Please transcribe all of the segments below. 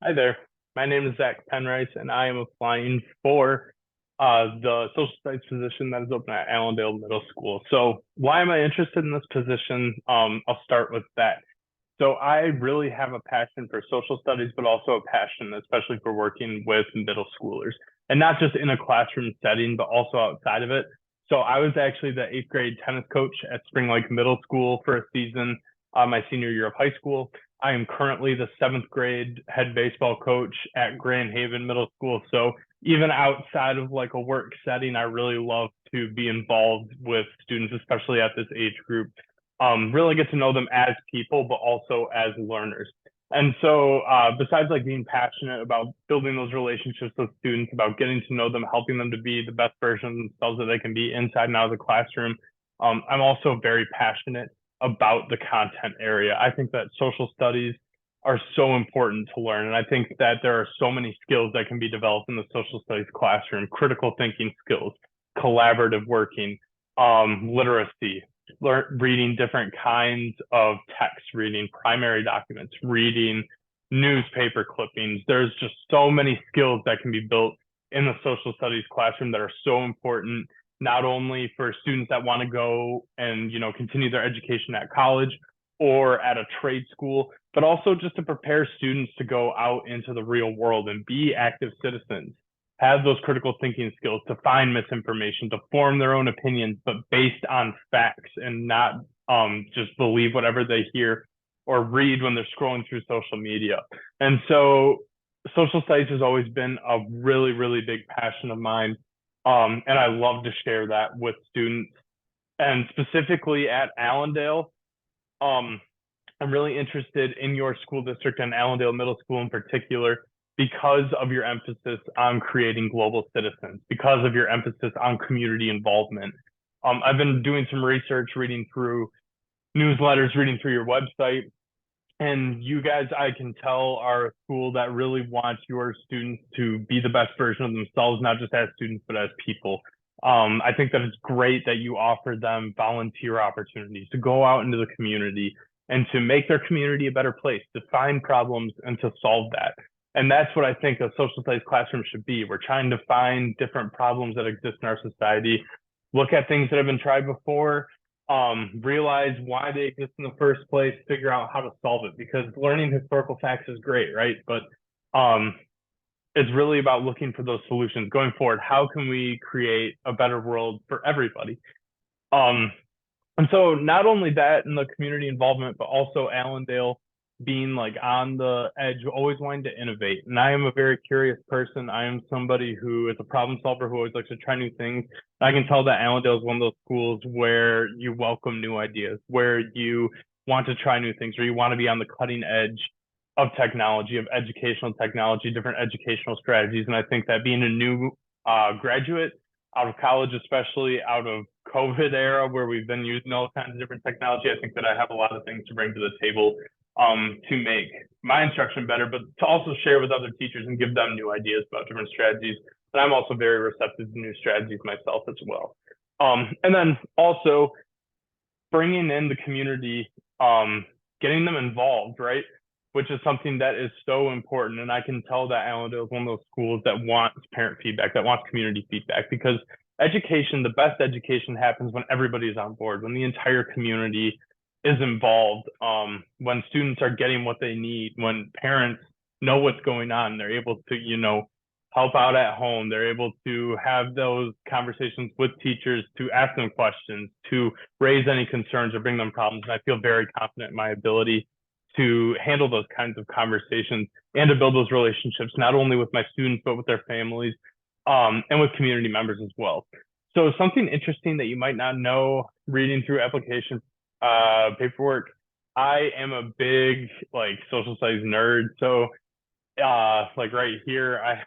Hi there. My name is Zach Penrice, and I am applying for the social studies position that is open at Allendale Middle School. So, why am I interested in this position? I'll start with that. So, I really have a passion for social studies, but also a passion, especially for working with middle schoolers, and not just in a classroom setting, but also outside of it. So, I was actually the eighth grade tennis coach at Spring Lake Middle School for a season, my senior year of high school. I am currently the seventh grade head baseball coach at Grand Haven Middle School. So even outside of like a work setting, I really love to be involved with students, especially at this age group. Really get to know them as people, but also as learners. And so, besides like being passionate about building those relationships with students, about getting to know them, helping them to be the best version of themselves that they can be inside and out of the classroom, I'm also very passionate about the content area. I think that social studies are so important to learn. And I think that there are so many skills that can be developed in the social studies classroom: critical thinking skills, collaborative working, literacy, reading different kinds of text, reading primary documents, reading newspaper clippings. There's just so many skills that can be built in the social studies classroom that are so important, not only for students that want to go and continue their education at college or at a trade school, but also just to prepare students to go out into the real world and be active citizens, have those critical thinking skills to find misinformation, to form their own opinions, but based on facts and not just believe whatever they hear or read when they're scrolling through social media. And so social studies has always been a really, really big passion of mine. And I love to share that with students. And specifically at Allendale, um, I'm really interested in your school district and Allendale Middle School in particular because of your emphasis on creating global citizens, because of your emphasis on community involvement. I've been doing some research, reading through newsletters, reading through your website, and you guys, I can tell, are a school that really wants your students to be the best version of themselves, not just as students, but as people. I think that it's great that you offer them volunteer opportunities to go out into the community and to make their community a better place, to find problems and to solve that. And that's what I think a social studies classroom should be. We're trying to find different problems that exist in our society, look at things that have been tried before, realize why they exist in the first place, figure out how to solve it. Because learning historical facts is great, right? But it's really about looking for those solutions going forward. How can we create a better world for everybody? Um, and so not only that in the community involvement, but also Allendale being like on the edge, always wanting to innovate. And I am a very curious person. I am somebody who is a problem solver who always likes to try new things. I can tell that Allendale is one of those schools where you welcome new ideas, where you want to try new things, where you want to be on the cutting edge of technology, of educational technology, different educational strategies. And I think that being a new graduate out of college, especially out of COVID era where we've been using all kinds of different technology, I think that I have a lot of things to bring to the table to make my instruction better, but to also share with other teachers and give them new ideas about different strategies. And I'm also very receptive to new strategies myself as well. And then also bringing in the community, getting them involved, right? Which is something that is so important. And I can tell that Allendale is one of those schools that wants parent feedback, that wants community feedback, because education, the best education happens when everybody is on board, when the entire community is involved, when students are getting what they need, when parents know what's going on, they're able to, help out at home. They're able to have those conversations with teachers, to ask them questions, to raise any concerns or bring them problems. And I feel very confident in my ability to handle those kinds of conversations and to build those relationships, not only with my students, but with their families, and with community members as well. So something interesting that you might not know reading through application paperwork, I am a big like social studies nerd. So like right here, I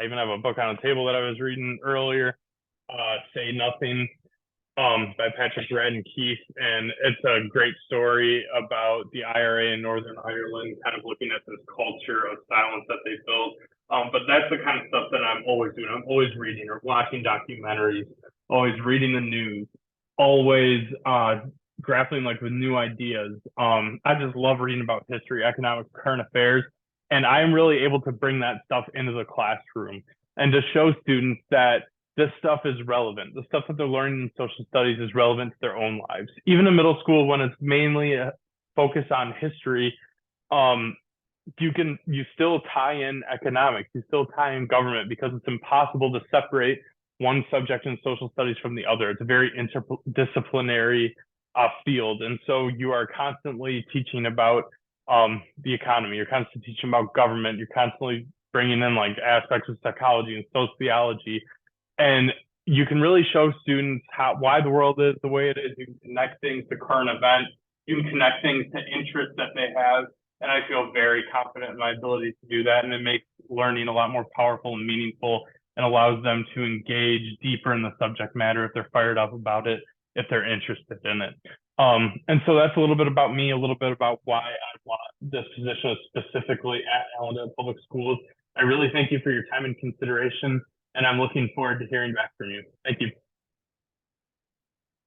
even have a book on a table that I was reading earlier, Say Nothing, by Patrick Radden Keefe. And it's a great story about the IRA in Northern Ireland, kind of looking at this culture of silence that they built. But that's the kind of stuff that I'm always doing. I'm always reading or watching documentaries, always reading the news, always grappling like with new ideas. I just love reading about history, economics, current affairs. And I'm really able to bring that stuff into the classroom and to show students that this stuff is relevant. The stuff that they're learning in social studies is relevant to their own lives. Even in middle school, when it's mainly a focus on history, um, you still tie in economics, you still tie in government, because it's impossible to separate one subject in social studies from the other. It's a very interdisciplinary field, and so you are constantly teaching about the economy. You're constantly teaching about government. You're constantly bringing in like aspects of psychology and sociology, and you can really show students why the world is the way it is. You can connect things to current events. You can connect things to interests that they have, and I feel very confident in my ability to do that. And it makes learning a lot more powerful and meaningful, and allows them to engage deeper in the subject matter if they're fired up about it, if they're interested in it. And so that's a little bit about me, a little bit about why I want this position specifically at Allendale Public Schools. I really thank you for your time and consideration, and I'm looking forward to hearing back from you. Thank you.